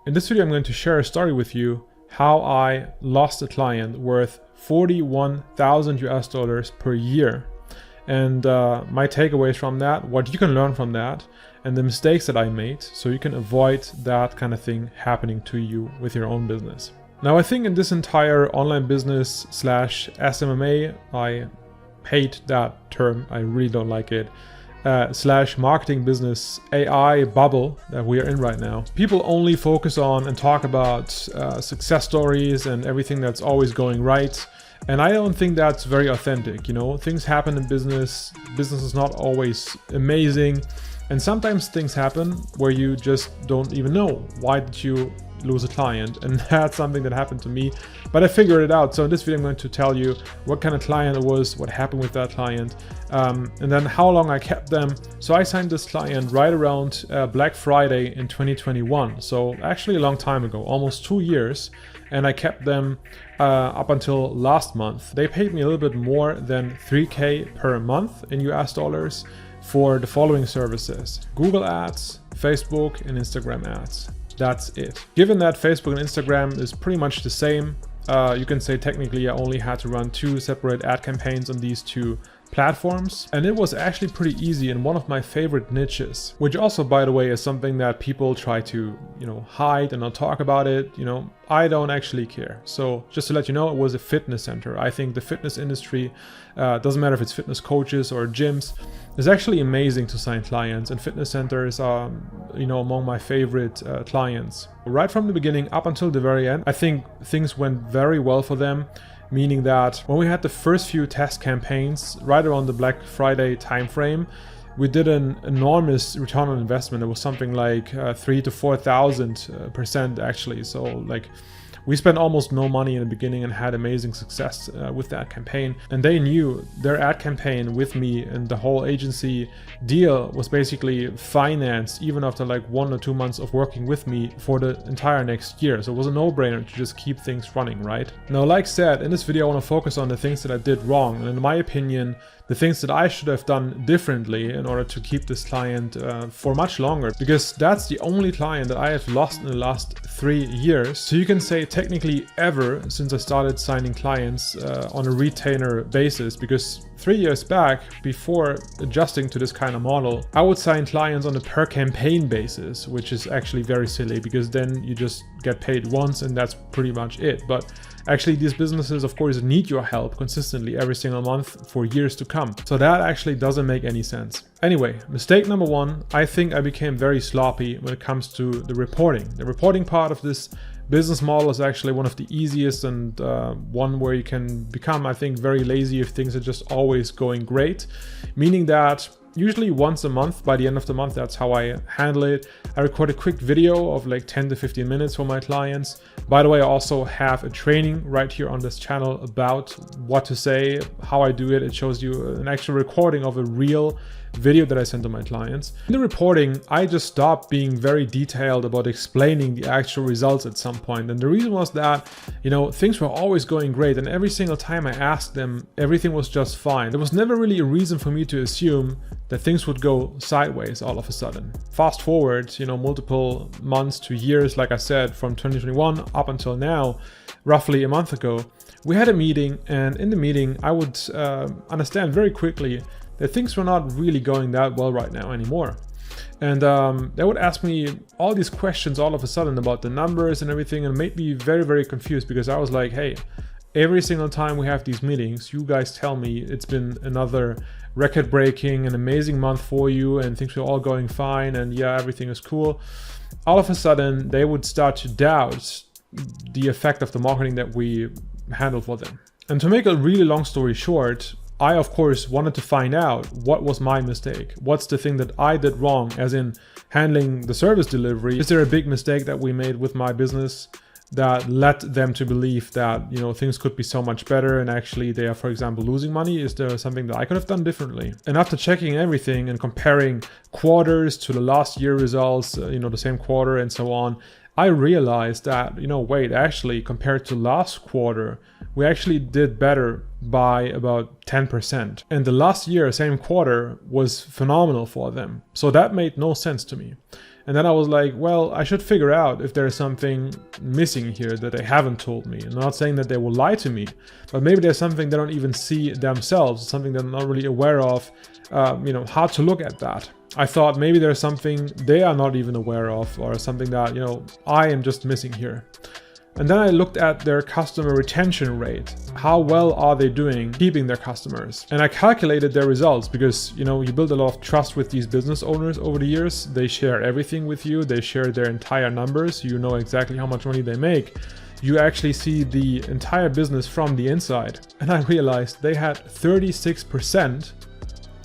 In this video, I'm going to share a story with you how I lost a client worth 41,000 US dollars per year. And my takeaways from that, what you can learn from that, and the mistakes that I made so you can avoid that kind of thing happening to you with your own business. Now, I think in this entire online business / SMMA, I hate that term, I really don't like it, / marketing business AI bubble that we are in right now. People only focus on and talk about success stories and everything that's always going right. And I don't think that's very authentic. You know, things happen in business. Business is not always amazing. And sometimes things happen where you just don't even know why did you lose a client, and that's something that happened to me, but I figured it out. So in this video I'm going to tell you what kind of client it was, what happened with that client, and then how long I kept them. So I signed this client right around Black Friday in 2021, so actually a long time ago, almost 2 years, and I kept them up until last month. They paid me a little bit more than 3K per month in US dollars for the following services: Google ads, Facebook, and Instagram ads. That's it. Given that Facebook and Instagram is pretty much the same, you can say technically I only had to run 2 separate ad campaigns on these 2 platforms, and it was actually pretty easy in one of my favorite niches, which also, by the way, is something that people try to, hide and not talk about it. I don't actually care. So just to let you know, it was a fitness center. I think the fitness industry, doesn't matter if it's fitness coaches or gyms, is actually amazing to sign clients, and fitness centers are, among my favorite clients. Right from the beginning up until the very end, I think things went very well for them. Meaning that when we had the first few test campaigns right around the Black Friday timeframe, we did an enormous return on investment. It was something like 3,000 to 4,000% actually. So like we spent almost no money in the beginning and had amazing success with that campaign. And they knew their ad campaign with me, and the whole agency deal was basically financed even after like 1 or 2 months of working with me for the entire next year. So it was a no-brainer to just keep things running, right? Now, like said, in this video, I want to focus on the things that I did wrong. And in my opinion, the things that I should have done differently in order to keep this client for much longer, because that's the only client that I have lost in the last 3 years. So you can say technically ever since I started signing clients on a retainer basis, because 3 years back, before adjusting to this kind of model, I would sign clients on a per campaign basis, which is actually very silly because then you just get paid once and that's pretty much it. But actually, these businesses, of course, need your help consistently every single month for years to come. So that actually doesn't make any sense. Anyway, mistake number 1, I think I became very sloppy when it comes to the reporting. The reporting part of this business model is actually one of the easiest, and one where you can become, I think, very lazy if things are just always going great. Meaning that usually once a month, by the end of the month, that's how I handle it. I record a quick video of like 10 to 15 minutes for my clients. By the way, I also have a training right here on this channel about what to say, how I do it. It shows you an actual recording of a real video that I send to my clients. In the reporting, I just stopped being very detailed about explaining the actual results at some point. And the reason was that, things were always going great. And every single time I asked them, everything was just fine. There was never really a reason for me to assume that things would go sideways all of a sudden. Fast forward, multiple months to years, like I said, from 2021 up until now, roughly a month ago, we had a meeting, and in the meeting, I would understand very quickly that things were not really going that well right now anymore. And they would ask me all these questions all of a sudden about the numbers and everything, and it made me very, very confused, because I was like, hey, every single time we have these meetings, you guys tell me it's been another record-breaking and amazing month for you, and things are all going fine, and yeah, everything is cool. All of a sudden, they would start to doubt the effect of the marketing that we handle for them. And to make a really long story short, I, of course, wanted to find out what was my mistake. What's the thing that I did wrong, as in handling the service delivery? Is there a big mistake that we made with my business that led them to believe that, things could be so much better, and actually they are, for example, losing money? Is there something that I could have done differently? And after checking everything and comparing quarters to the last year results, the same quarter and so on, I realized that, wait, actually, compared to last quarter, we actually did better by about 10%. And the last year, same quarter, was phenomenal for them. So that made no sense to me. And then I was like, well, I should figure out if there's something missing here that they haven't told me. I'm not saying that they will lie to me, but maybe there's something they don't even see themselves, something they're not really aware of, how to look at that. I thought maybe there's something they are not even aware of, or something that, I am just missing here. And then I looked at their customer retention rate. How well are they doing keeping their customers? And I calculated their results because, you build a lot of trust with these business owners over the years. They share everything with you. They share their entire numbers. You know exactly how much money they make. You actually see the entire business from the inside. And I realized they had 36%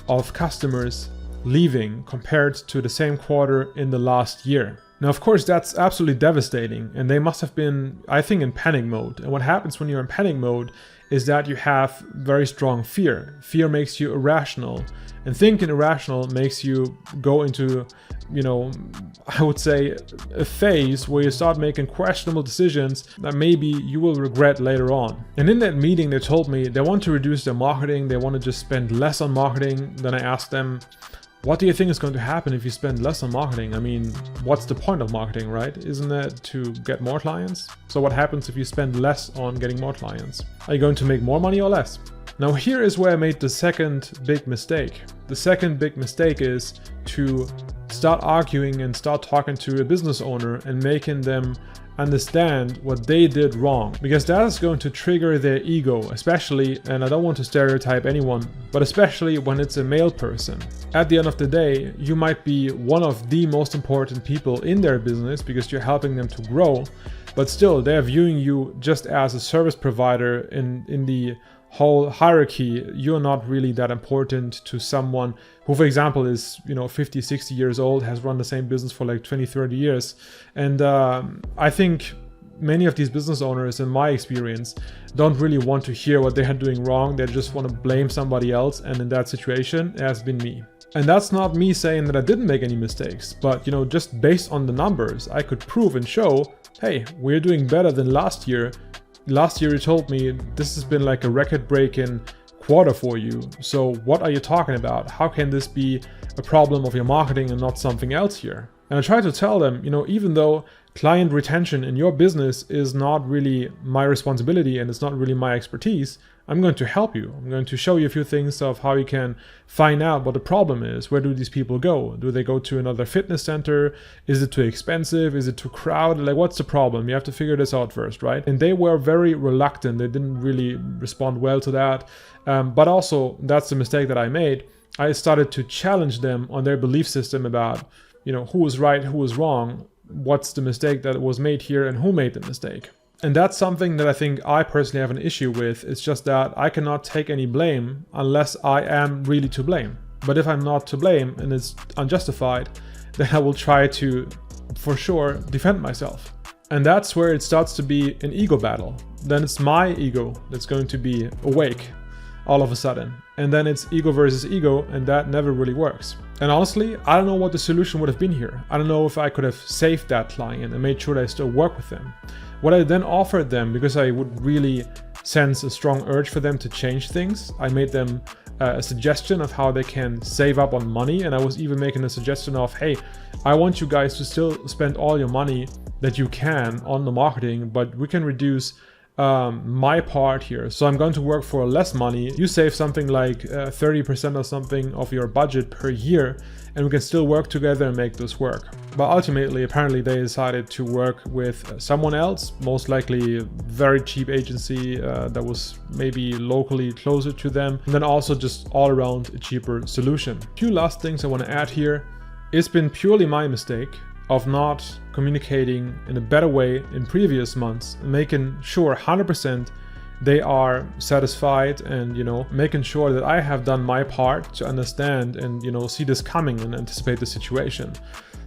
of customers leaving compared to the same quarter in the last year. Now, of course, that's absolutely devastating, and they must have been, I think, in panic mode. And what happens when you're in panic mode is that you have very strong fear. Fear makes you irrational, and thinking irrational makes you go into, I would say, a phase where you start making questionable decisions that maybe you will regret later on. And in that meeting, they told me they want to reduce their marketing. They want to just spend less on marketing. Then I asked them, what do you think is going to happen if you spend less on marketing? I mean, what's the point of marketing, right? Isn't it to get more clients? So what happens if you spend less on getting more clients? Are you going to make more money or less? Now here is where I made the second big mistake. The second big mistake is to start arguing and start talking to a business owner and making them understand what they did wrong, because that is going to trigger their ego, especially, and I don't want to stereotype anyone, but especially when it's a male person. At the end of the day, you might be one of the most important people in their business because you're helping them to grow, but still they're viewing you just as a service provider in the whole hierarchy. You're not really that important to someone who, for example, is 50, 60 years old, has run the same business for like 20, 30 years. And I think many of these business owners, in my experience, don't really want to hear what they are doing wrong. They just want to blame somebody else, and in that situation it has been me. And that's not me saying that I didn't make any mistakes, but just based on the numbers, I could prove and show, hey, we're doing better than last year. Last year you told me this has been like a record-breaking quarter for you. So what are you talking about? How can this be a problem of your marketing and not something else here? And I try to tell them, even though client retention in your business is not really my responsibility and it's not really my expertise, I'm going to help you. I'm going to show you a few things of how you can find out what the problem is. Where do these people go? Do they go to another fitness center? Is it too expensive? Is it too crowded? Like, what's the problem? You have to figure this out first, right? And they were very reluctant. They didn't really respond well to that. But also, that's the mistake that I made. I started to challenge them on their belief system about, who was right, who was wrong, what's the mistake that was made here, and who made the mistake. And that's something that I think I personally have an issue with. It's just that I cannot take any blame unless I am really to blame. But if I'm not to blame and it's unjustified, then I will try to, for sure, defend myself. And that's where it starts to be an ego battle. Then it's my ego that's going to be awake all of a sudden. And then it's ego versus ego, and that never really works. And honestly, I don't know what the solution would have been here. I don't know if I could have saved that client and made sure that I still work with them. What I then offered them, because I would really sense a strong urge for them to change things, I made them a suggestion of how they can save up on money. And I was even making a suggestion of, hey, I want you guys to still spend all your money that you can on the marketing, but we can reduce my part here. So I'm going to work for less money. You save something like 30% or something of your budget per year, and we can still work together and make this work. But ultimately, apparently they decided to work with someone else, most likely a very cheap agency that was maybe locally closer to them, and then also just all around a cheaper solution. A few last things I want to add here. It's been purely my mistake of not communicating in a better way in previous months, making sure 100% they are satisfied, and making sure that I have done my part to understand and see this coming and anticipate the situation.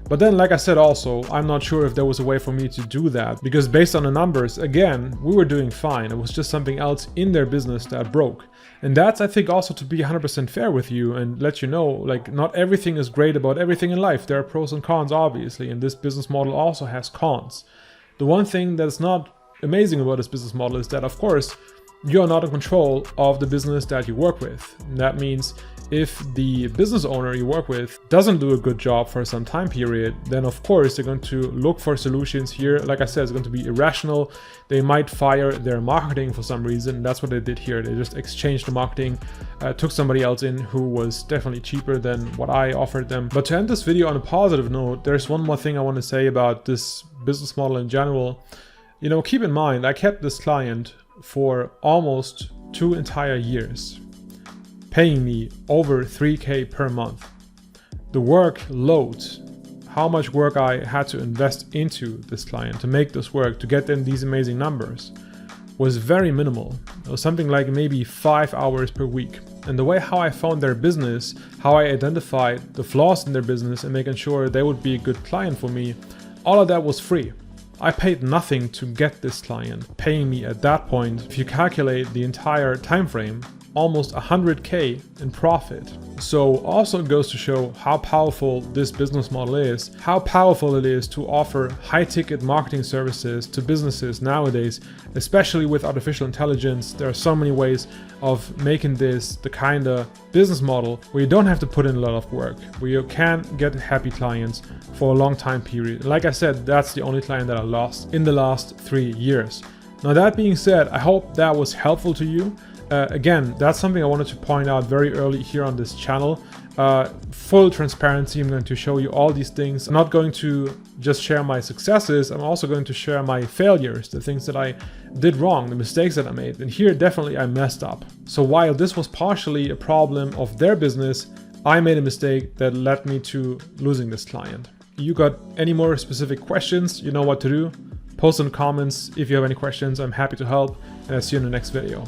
But then, like I said, also, I'm not sure if there was a way for me to do that, because based on the numbers, again, we were doing fine. It was just something else in their business that broke. And that's, I think, also to be 100% fair with you and let you know, like, not everything is great about everything in life. There are pros and cons, obviously, and this business model also has cons. The one thing that's not amazing about this business model is that, of course, you are not in control of the business that you work with. And that means if the business owner you work with doesn't do a good job for some time period, then of course they're going to look for solutions here. Like I said, it's going to be irrational. They might fire their marketing for some reason. That's what they did here. They just exchanged the marketing, took somebody else in who was definitely cheaper than what I offered them. But to end this video on a positive note, there's one more thing I want to say about this business model in general. You know, keep in mind, I kept this client for almost 2 entire years, paying me over 3K per month. The workload, how much work I had to invest into this client to make this work, to get them these amazing numbers, was very minimal. It was something like maybe 5 hours per week. And the way how I found their business, how I identified the flaws in their business and making sure they would be a good client for me, all of that was free. I paid nothing to get this client, paying me at that point, if you calculate the entire time frame, almost 100K in profit. So also it goes to show how powerful this business model is, how powerful it is to offer high-ticket marketing services to businesses nowadays, especially with artificial intelligence. There are so many ways of making this the kind of business model where you don't have to put in a lot of work, where you can get happy clients for a long time period. Like I said, that's the only client that I lost in the last 3 years. Now that being said, I hope that was helpful to you. Again, that's something I wanted to point out very early here on this channel. Full transparency, I'm going to show you all these things. I'm not going to just share my successes, I'm also going to share my failures, the things that I did wrong, the mistakes that I made. And here definitely I messed up. So while this was partially a problem of their business, I made a mistake that led me to losing this client. You got any more specific questions, you know what to do. Post in the comments if you have any questions, I'm happy to help, and I'll see you in the next video.